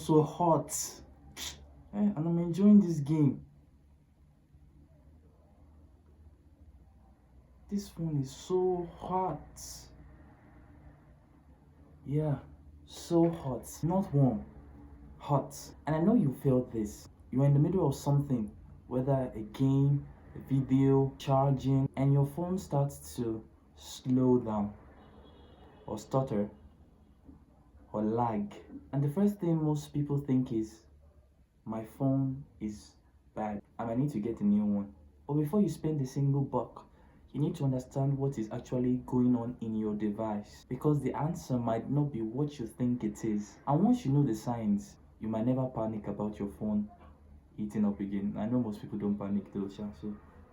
so hot. And I'm enjoying this game. This phone is so hot. Yeah, so hot. Not warm, hot. And I know you felt this. You're in the middle of something, whether a game, a video, charging, and your phone starts to slow down or stutter or lag. And the first thing most people think is, my phone is bad. I might need to get a new one. But before you spend a single buck, you need to understand what is actually going on in your device, because the answer might not be what you think it is. And once you know the signs, you might never panic about your phone heating up again. I know most people don't panic though,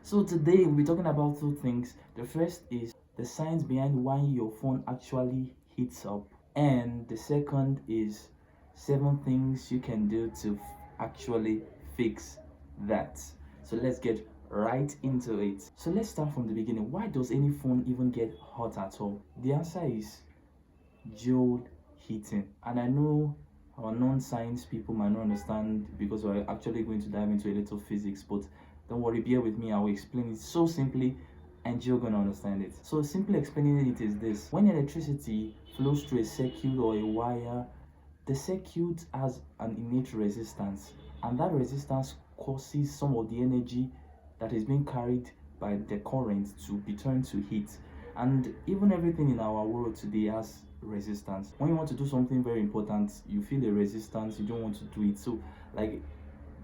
so today we'll be talking about two things. The first is the signs behind why your phone actually heats up, and the second is 7 things you can do to actually fix that. So let's get right into it. So let's start from the beginning. Why does any phone even get hot at all? The answer is joule heating. And I know our non-science people might not understand, because we're actually going to dive into a little physics, but don't worry, bear with me. I will explain it so simply and you're gonna understand it. So simply explaining it is this: when electricity flows through a circuit or a wire, the circuit has an innate resistance, and that resistance causes some of the energy that is being carried by the current to be turned to heat. And even everything in our world today has resistance. When you want to do something very important, you feel a resistance, you don't want to do it. So like,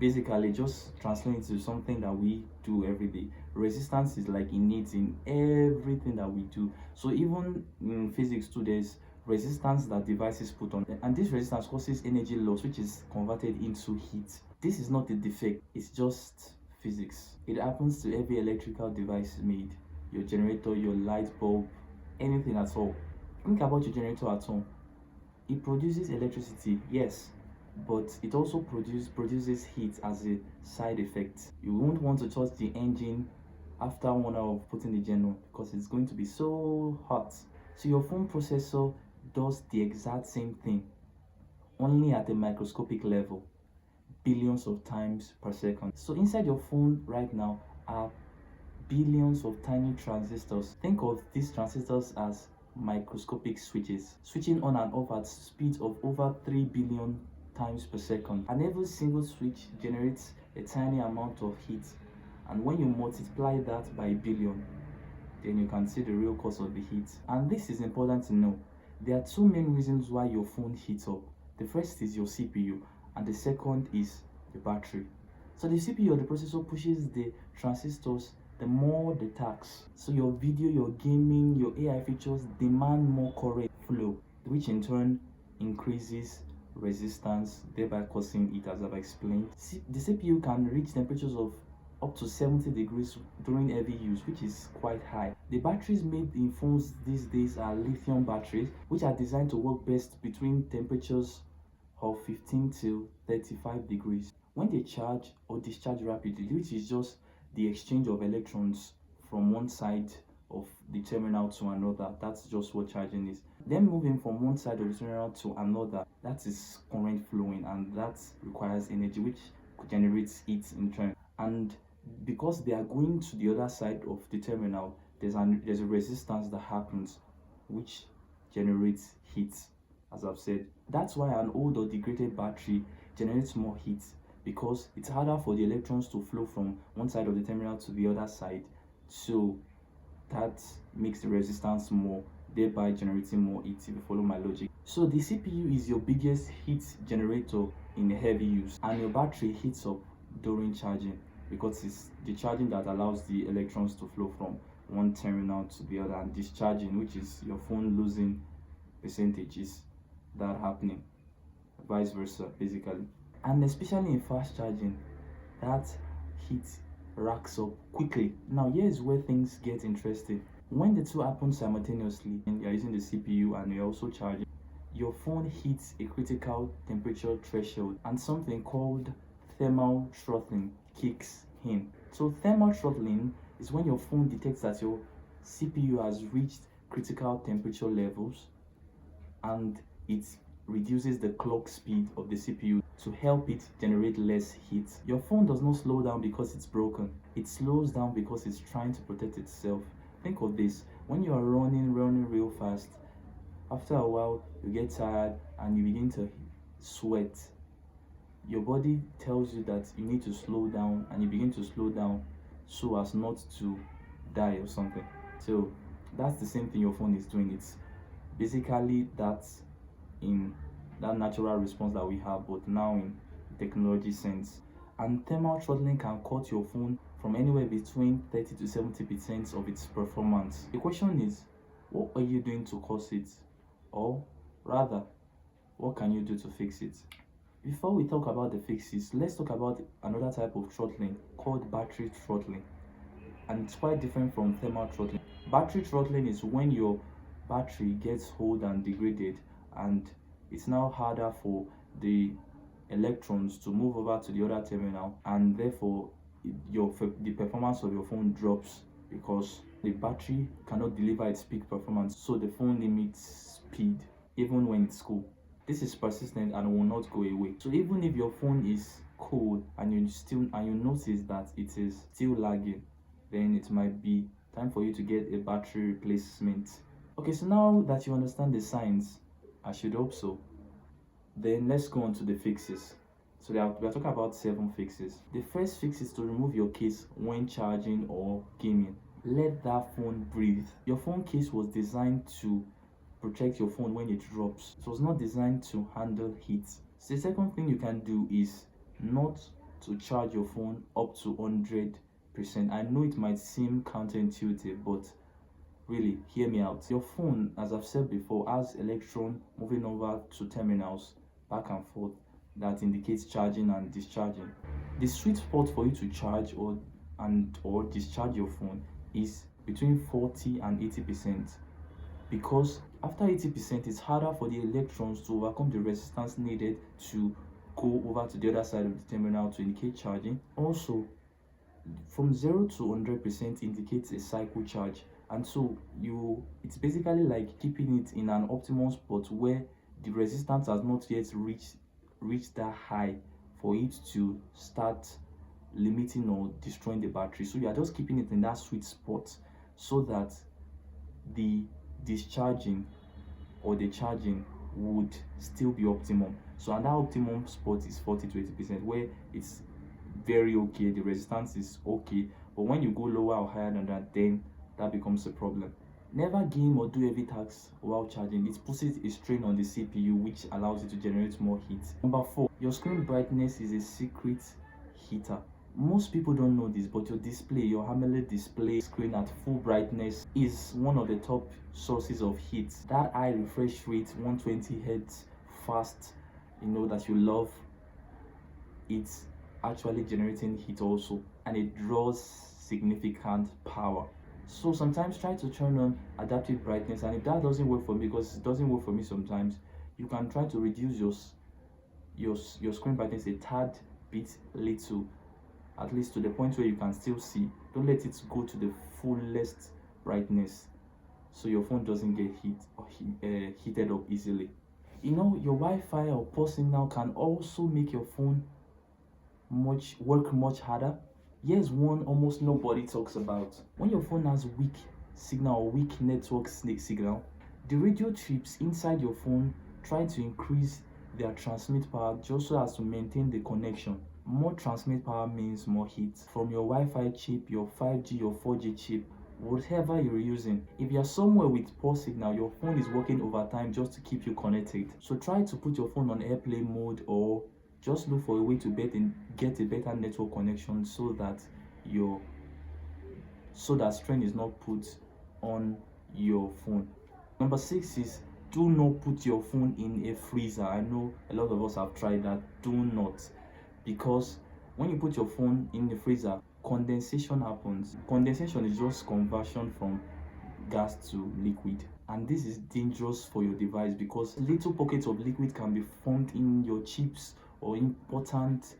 basically, just translate to something that we do every day. Resistance is like innate in everything that we do. So even in physics too, there's resistance that devices put on, and this resistance causes energy loss, which is converted into heat. This is not a defect, it's just physics. It happens to every electrical device made: your generator, your light bulb, anything at all. Think about your generator at home. It produces electricity, yes, but it also produces heat as a side effect. You won't want to touch the engine after 1 hour of putting the gen on, because it's going to be so hot. So your phone processor does the exact same thing, only at a microscopic level, billions of times per second. So inside your phone right now are billions of tiny transistors. Think of these transistors as microscopic switches, switching on and off at speeds of over 3 billion times per second. And every single switch generates a tiny amount of heat. And when you multiply that by a billion, then you can see the real cause of the heat. And this is important to know. There are 2 main reasons why your phone heats up. The first is your CPU, and the second is the battery. So the CPU, or the processor, pushes the transistors the more the tax. So your video, your gaming, your AI features demand more current flow, which in turn increases resistance, thereby causing it, as I've explained. The CPU can reach temperatures of up to 70 degrees during heavy use, which is quite high. The batteries made in phones these days are lithium batteries, which are designed to work best between temperatures of 15 to 35 degrees. When they charge or discharge rapidly, which is just the exchange of electrons from one side of the terminal to another, that's just what charging is. Then moving from one side of the terminal to another, that is current flowing, and that requires energy, which generates heat in turn. And because they are going to the other side of the terminal, there's a resistance that happens, which generates heat, as I've said. That's why an old or degraded battery generates more heat, because it's harder for the electrons to flow from one side of the terminal to the other side. So that makes the resistance more, thereby generating more heat, if you follow my logic. So the CPU is your biggest heat generator in heavy use, and your battery heats up during charging, because it's the charging that allows the electrons to flow from one terminal to the other, and discharging, which is your phone losing percentages, that happening, vice versa, basically. And especially in fast charging, that heat racks up quickly. Now here's where things get interesting. When the two happen simultaneously, and you're using the CPU and you're also charging, your phone hits a critical temperature threshold, and something called thermal throttling kicks in. So thermal throttling is when your phone detects that your CPU has reached critical temperature levels, and it reduces the clock speed of the CPU to help it generate less heat. Your phone does not slow down because it's broken. It slows down because it's trying to protect itself. Think of this: when you are running real fast, after a while you get tired and you begin to sweat. Your body tells you that you need to slow down, and you begin to slow down so as not to die or something. So that's the same thing your phone is doing. It's basically that in that natural response that we have, but now in technology sense. And thermal throttling can cut your phone from anywhere between 30 to 70% of its performance. The question is, what are you doing to cause it? Or rather, what can you do to fix it? Before we talk about the fixes, let's talk about another type of throttling called battery throttling. And it's quite different from thermal throttling. Battery throttling is when your battery gets old and degraded, and it's now harder for the electrons to move over to the other terminal, and therefore the performance of your phone drops because the battery cannot deliver its peak performance, so the phone limits speed even when it's cool. This is persistent and will not go away. So even if your phone is cold and you notice that it is still lagging, then it might be time for you to get a battery replacement. Okay, so now that you understand the signs, I should hope so, then let's go on to the fixes. So we're talking about 7 fixes. The first fix is to remove your case when charging or gaming. Let that phone breathe. Your phone case was designed to protect your phone when it drops. It was not designed to handle heat. So the second thing you can do is not to charge your phone up to 100%. I know it might seem counterintuitive, but really, hear me out. Your phone, as I've said before, has electron moving over to terminals back and forth that indicates charging and discharging. The sweet spot for you to charge or discharge your phone is between 40 and 80%, because after 80% it's harder for the electrons to overcome the resistance needed to go over to the other side of the terminal to indicate charging. Also, from 0 to 100% indicates a cycle charge, and so it's basically like keeping it in an optimal spot where the resistance has not yet reached that high for it to start limiting or destroying the battery. So you are just keeping it in that sweet spot so that the discharging or the charging would still be optimum. So and that optimum spot is 40 to 80%, where it's very okay, the resistance is okay, but when you go lower or higher than that, then that becomes a problem. Never game or do heavy tasks while charging. It puts a strain on the CPU, which allows it to generate more heat. Number 4, your screen brightness is a secret heater. Most people don't know this, but your AMOLED display screen at full brightness is one of the top sources of heat. That high refresh rate, 120 Hz fast, that you love, it's actually generating heat also, and it draws significant power. So sometimes try to turn on adaptive brightness, and if that doesn't work for me, because it doesn't work for me sometimes, you can try to reduce your screen brightness a tad bit little, at least to the point where you can still see. Don't let it go to the fullest brightness so your phone doesn't get heated up easily. Your Wi-Fi or poor signal can also make your phone work much harder. Here's one almost nobody talks about. When your phone has weak signal or weak network signal, the radio chips inside your phone try to increase their transmit power just so as to maintain the connection. More transmit power means more heat from your Wi-Fi chip, your 5G, your 4G chip, whatever you're using. If you're somewhere with poor signal, your phone is working overtime just to keep you connected. So try to put your phone on airplane mode, or just look for a way to get a better network connection so that strain is not put on your phone. Number 6 is do not put your phone in a freezer. I know a lot of us have tried that. Do not, because when you put your phone in the freezer, condensation happens. Condensation is just conversion from gas to liquid, and this is dangerous for your device because little pockets of liquid can be formed in your chips or important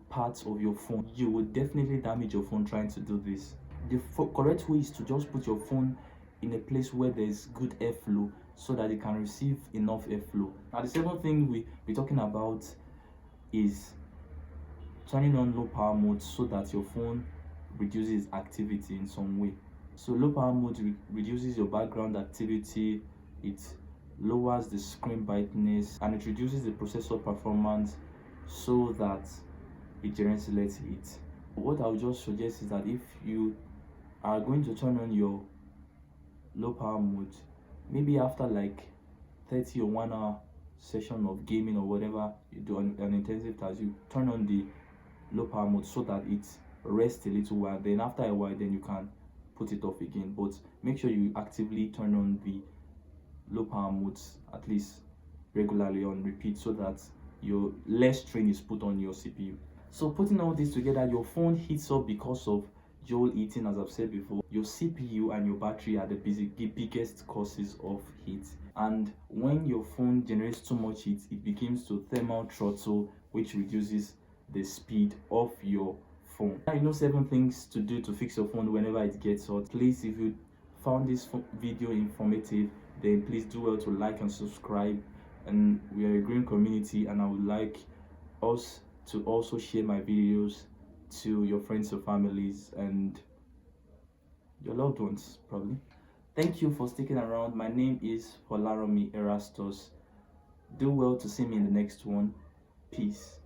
parts of your phone. You would definitely damage your phone trying to do this. The correct way is to just put your phone in a place where there's good airflow so that it can receive enough airflow. Now the second thing we're talking about is turning on low power mode so that your phone reduces activity in some way. So low power mode reduces your background activity, it lowers the screen brightness, and it reduces the processor performance so that it generates less heat. What I would just suggest is that if you are going to turn on your low power mode, maybe after like 30 or 1 hour session of gaming or whatever you do on an intensive task, you turn on the low power mode so that it rests a little while. Then after a while, then you can put it off again. But make sure you actively turn on the low power modes at least regularly on repeat so that your less strain is put on your CPU. So putting all this together, your phone heats up because of joule heating. As I've said before, your CPU and your battery are the biggest causes of heat, and when your phone generates too much heat, it begins to thermal throttle, which reduces the speed of your phone. Now you know 7 things to do to fix your phone whenever it gets hot. Please, if you found this video informative, then please do well to like and subscribe. And we are a growing community, and I would like us to also share my videos to your friends or families and your loved ones probably. Thank you for sticking around. My name is Folaranmi Erastus. Do well to see me in the next one. Peace.